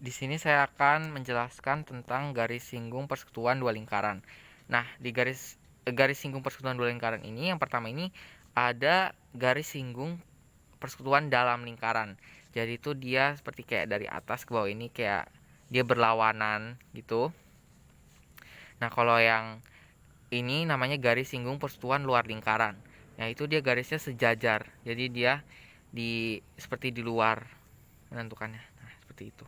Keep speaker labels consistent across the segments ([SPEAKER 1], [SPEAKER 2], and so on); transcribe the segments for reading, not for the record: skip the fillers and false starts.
[SPEAKER 1] Di sini saya akan menjelaskan tentang garis singgung persekutuan dua lingkaran. Nah, di garis singgung persekutuan dua lingkaran ini, yang pertama ini ada garis singgung persekutuan dalam lingkaran. Jadi itu dia seperti kayak dari atas ke bawah ini kayak dia berlawanan gitu. Nah, kalau yang ini namanya garis singgung persekutuan luar lingkaran. Nah, itu dia garisnya sejajar. Jadi dia seperti di luar menentukannya. Nah, seperti itu.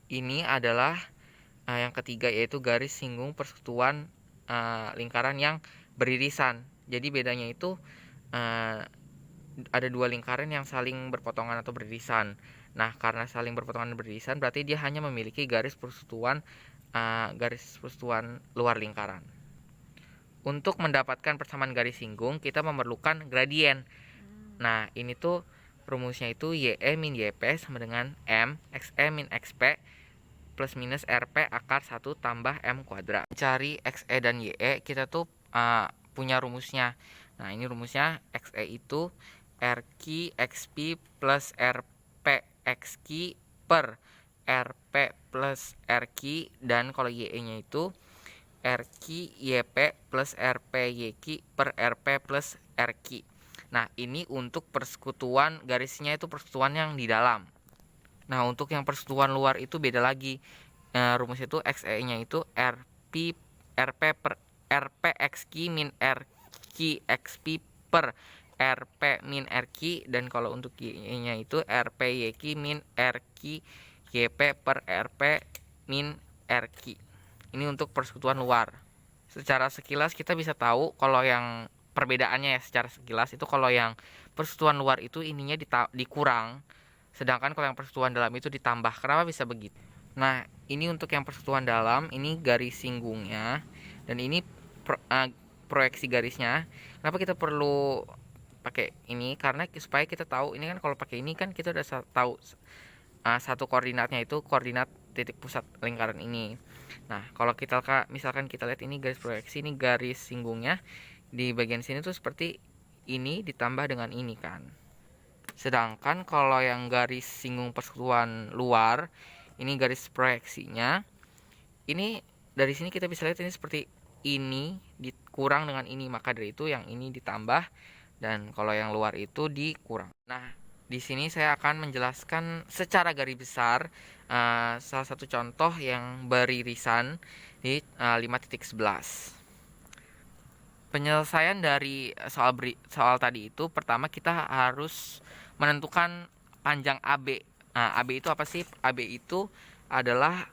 [SPEAKER 1] Ini adalah yang ketiga, yaitu garis singgung persekutuan lingkaran yang beririsan. Jadi bedanya itu ada dua lingkaran yang saling berpotongan atau beririsan. Nah, karena saling berpotongan dan beririsan, berarti dia hanya memiliki garis persekutuan luar lingkaran. Untuk mendapatkan persamaan garis singgung, kita memerlukan gradien. Nah, ini tuh rumusnya itu YE min YP sama dengan M XE min XP plus minus RP akar 1 tambah M kuadrat. Cari XE dan YE, kita tuh punya rumusnya. Nah, ini rumusnya XE itu RQ XP plus RP XQ per RP plus RQ, dan kalau YE-nya itu RQ YP plus RP YQ per RP plus RQ. Nah, ini untuk persekutuan garisnya itu persekutuan yang di dalam. Nah, untuk yang persekutuan luar itu beda lagi. Rumus itu XE-nya itu RP per RP XQ min RQ XP per RP min RQ, dan kalau untuk Y-nya itu RP YQ min RQ YP per RP min RQ. Ini untuk persekutuan luar. Secara sekilas kita bisa tahu kalau yang perbedaannya ya, secara sekilas itu kalau yang persekutuan luar itu ininya dikurang, sedangkan kalau yang persekutuan dalam itu ditambah. Kenapa bisa begitu? Nah, ini untuk yang persekutuan dalam, ini garis singgungnya, dan ini proyeksi garisnya. Kenapa kita perlu pakai ini? Karena supaya kita tahu, ini kan kalau pakai ini kan kita udah tahu satu koordinatnya itu koordinat titik pusat lingkaran ini. Nah, kalau kita misalkan kita lihat ini garis proyeksi, ini garis singgungnya di bagian sini tuh seperti ini ditambah dengan ini kan. Sedangkan kalau yang garis singgung persekutuan luar, ini garis proyeksinya, ini dari sini kita bisa lihat ini seperti ini dikurang dengan ini, maka dari itu yang ini ditambah, dan kalau yang luar itu dikurang. Nah, di sini saya akan menjelaskan secara garis besar salah satu contoh yang beririsan di 5.11. Penyelesaian dari soal tadi itu, pertama kita harus menentukan panjang AB. Nah, AB itu apa sih? AB itu adalah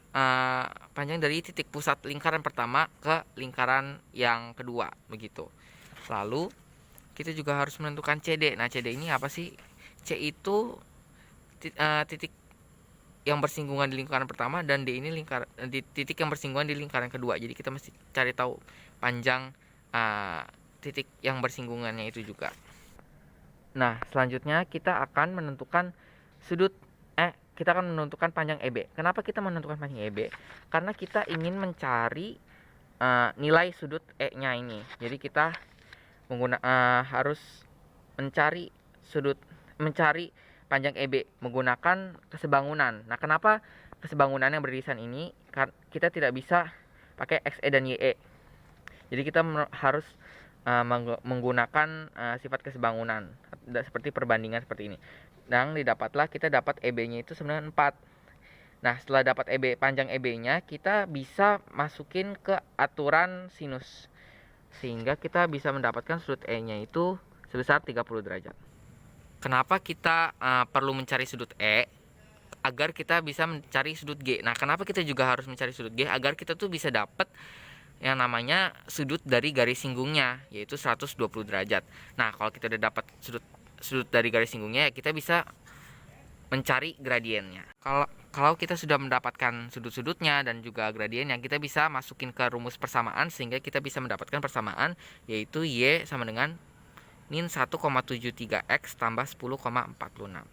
[SPEAKER 1] panjang dari titik pusat lingkaran pertama ke lingkaran yang kedua, begitu. Lalu kita juga harus menentukan CD. Nah, CD ini apa sih? C itu titik yang bersinggungan di lingkaran pertama, dan D ini titik yang bersinggungan di lingkaran kedua. Jadi kita mesti cari tahu panjang titik yang bersinggungannya itu juga. Nah, selanjutnya kita akan menentukan panjang EB. Kenapa kita menentukan panjang EB? Karena kita ingin mencari nilai sudut E-nya ini. Jadi kita harus mencari panjang EB menggunakan kesebangunan. Nah, kenapa kesebangunan yang beririsan ini? Kita tidak bisa pakai XE dan YE. Jadi kita harus menggunakan sifat kesebangunan seperti perbandingan seperti ini. Dan kita dapat EB-nya itu sebenarnya 4. Nah, setelah dapat panjang EB-nya, kita bisa masukin ke aturan sinus, sehingga kita bisa mendapatkan sudut E-nya itu sebesar 30 derajat. Kenapa kita perlu mencari sudut E? Agar kita bisa mencari sudut G. Nah, kenapa kita juga harus mencari sudut G? Agar kita tuh bisa dapat yang namanya sudut dari garis singgungnya, yaitu 120 derajat. Nah, kalau kita udah dapat sudut dari garis singgungnya, ya kita bisa mencari gradiennya. Kalau kita sudah mendapatkan sudut-sudutnya dan juga gradiennya, kita bisa masukin ke rumus persamaan, sehingga kita bisa mendapatkan persamaan, yaitu Y sama dengan min 1,73X tambah 10,46.